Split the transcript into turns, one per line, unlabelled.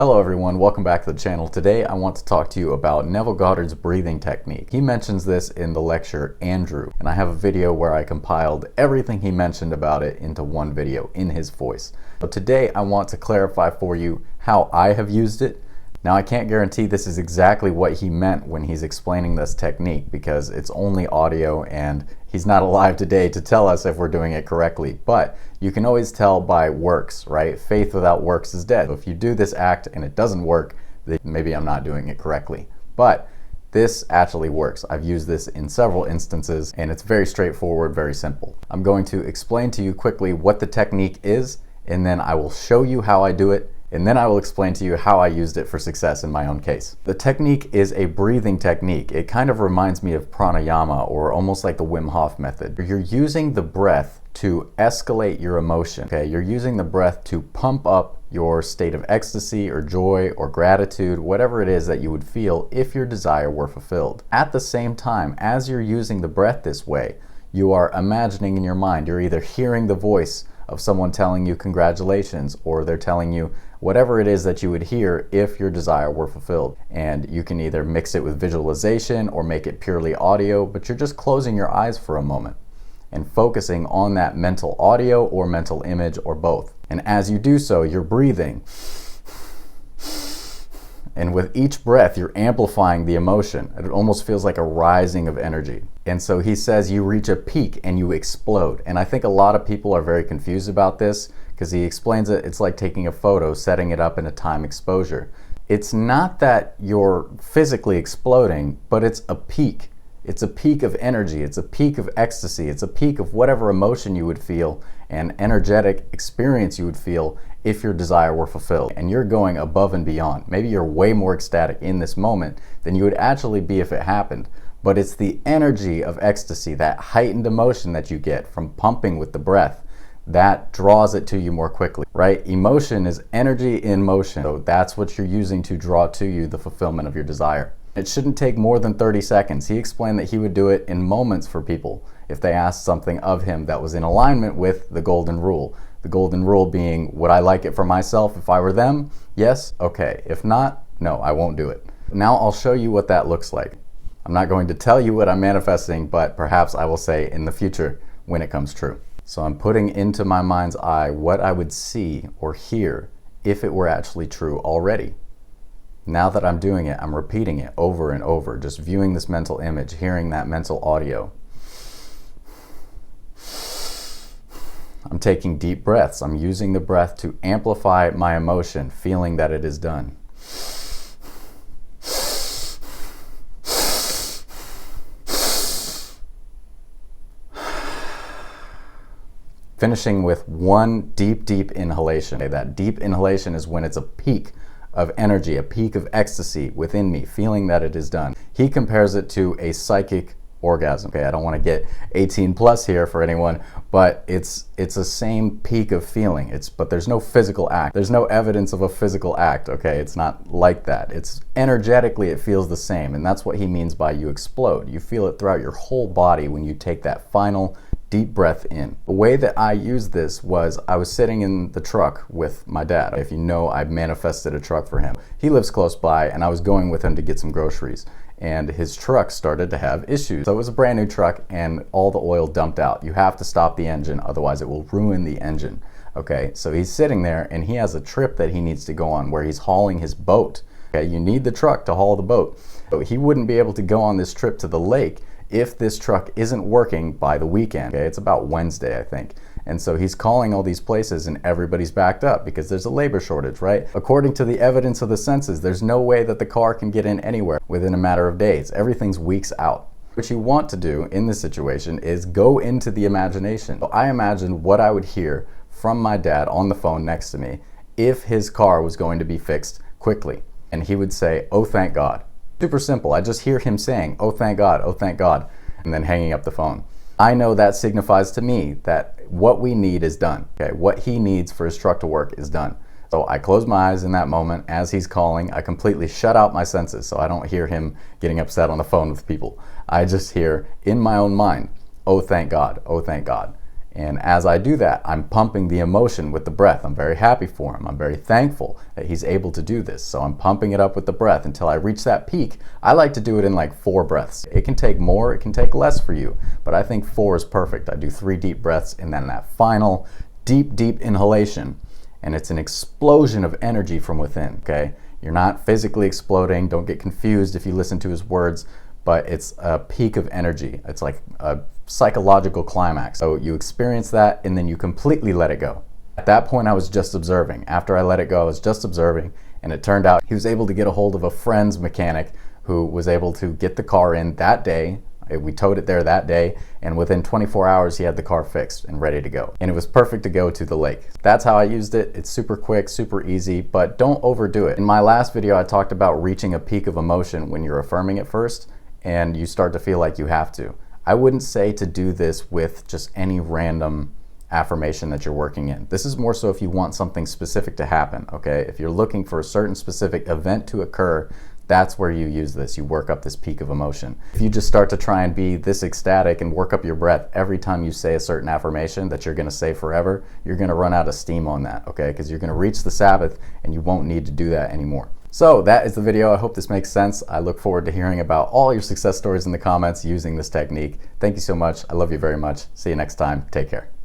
Hello everyone, welcome back to the channel. Today I want to talk to you about Neville Goddard's breathing technique. He mentions this in the lecture Andrew, and I have a video where I compiled everything he mentioned about it into one video in his voice. But today I want to clarify for you how I have used it. Now I can't guarantee this is exactly what he meant when he's explaining this technique because it's only audio and he's not alive today to tell us if we're doing it correctly, but you can always tell by works, right? Faith without works is dead. So if you do this act and it doesn't work, then maybe I'm not doing it correctly. But this actually works. I've used this in several instances and it's very straightforward, very simple. I'm going to explain to you quickly what the technique is, and then I will show you how I do it, and then I will explain to you how I used it for success in my own case. The technique is a breathing technique. It kind of reminds me of pranayama, or almost like the Wim Hof method. You're using the breath to escalate your emotion, okay? You're using the breath to pump up your state of ecstasy or joy or gratitude, whatever it is that you would feel if your desire were fulfilled. At the same time, as you're using the breath this way, you are imagining in your mind, you're either hearing the voice of someone telling you congratulations, or they're telling you whatever it is that you would hear if your desire were fulfilled. And you can either mix it with visualization or make it purely audio, but you're just closing your eyes for a moment and focusing on that mental audio or mental image or both. And as you do so, you're breathing. And with each breath, you're amplifying the emotion. It almost feels like a rising of energy. And so he says you reach a peak and you explode. And I think a lot of people are very confused about this because he explains it's like taking a photo, setting it up in a time exposure. It's not that you're physically exploding, but it's a peak. It's a peak of energy. It's a peak of ecstasy. It's a peak of whatever emotion you would feel and energetic experience you would feel if your desire were fulfilled. And you're going above and beyond. Maybe you're way more ecstatic in this moment than you would actually be if it happened. But it's the energy of ecstasy, that heightened emotion that you get from pumping with the breath, that draws it to you more quickly, right? Emotion is energy in motion. So that's what you're using to draw to you the fulfillment of your desire. It shouldn't take more than 30 seconds. He explained that he would do it in moments for people if they asked something of him that was in alignment with the golden rule. The golden rule being, would I like it for myself if I were them? Yes? Okay. If not, no, I won't do it. Now I'll show you what that looks like. I'm not going to tell you what I'm manifesting, but perhaps I will say in the future when it comes true. So I'm putting into my mind's eye what I would see or hear if it were actually true already. Now that I'm doing it, I'm repeating it over and over, just viewing this mental image, hearing that mental audio. I'm taking deep breaths. I'm using the breath to amplify my emotion, feeling that it is done. Finishing with one deep inhalation. That deep inhalation is when it's a peak of energy, a peak of ecstasy within me, feeling that it is done. He compares it to a psychic orgasm. Okay, I don't want to get 18 plus here for anyone, but it's the same peak of feeling. But there's no physical act. There's no evidence of a physical act, okay? It's not like that. It's energetically, it feels the same, and that's what he means by you explode. You feel it throughout your whole body when you take that final deep breath in. The way that I used this was I was sitting in the truck with my dad. If you know, I manifested a truck for him. He lives close by and I was going with him to get some groceries, and his truck started to have issues. So it was a brand new truck and all the oil dumped out. You have to stop the engine, otherwise it will ruin the engine. Okay, so he's sitting there and he has a trip that he needs to go on where he's hauling his boat. Okay, you need the truck to haul the boat. So he wouldn't be able to go on this trip to the lake if this truck isn't working by the weekend. Okay, it's about Wednesday, I think. And so he's calling all these places and everybody's backed up because there's a labor shortage, right? According to the evidence of the senses, there's no way that the car can get in anywhere within a matter of days. Everything's weeks out. What you want to do in this situation is go into the imagination. So I imagined what I would hear from my dad on the phone next to me if his car was going to be fixed quickly. And he would say, "Oh, thank God." Super simple. I just hear him saying, "Oh, thank God, oh, thank God," and then hanging up the phone. I know that signifies to me that what we need is done. Okay, what he needs for his truck to work is done. So I close my eyes in that moment as he's calling. I completely shut out my senses so I don't hear him getting upset on the phone with people. I just hear in my own mind, "Oh, thank God, oh, thank God." And as I do that, I'm pumping the emotion with the breath. I'm very happy for him. I'm very thankful that he's able to do this. So I'm pumping it up with the breath until I reach that peak. I like to do it in like 4 breaths. It can take more, it can take less for you, but I think 4 is perfect. I do 3 deep breaths and then that final deep, deep inhalation. And it's an explosion of energy from within, okay? You're not physically exploding. Don't get confused if you listen to his words, but it's a peak of energy. It's like a psychological climax. So you experience that and then you completely let it go. At that point, I was just observing. After I let it go, I was just observing, and it turned out he was able to get a hold of a friend's mechanic who was able to get the car in that day. We towed it there that day, and within 24 hours, he had the car fixed and ready to go. And it was perfect to go to the lake. That's how I used it. It's super quick, super easy, but don't overdo it. In my last video, I talked about reaching a peak of emotion when you're affirming it first, and you start to feel like you have to. I wouldn't say to do this with just any random affirmation that you're working in. This is more so if you want something specific to happen, okay? If you're looking for a certain specific event to occur, that's where you use this. You work up this peak of emotion. If you just start to try and be this ecstatic and work up your breath every time you say a certain affirmation that you're gonna say forever, you're gonna run out of steam on that, okay? Because you're gonna reach the Sabbath and you won't need to do that anymore. So that is the video. I hope this makes sense. I look forward to hearing about all your success stories in the comments using this technique. Thank you so much. I love you very much. See you next time. Take care.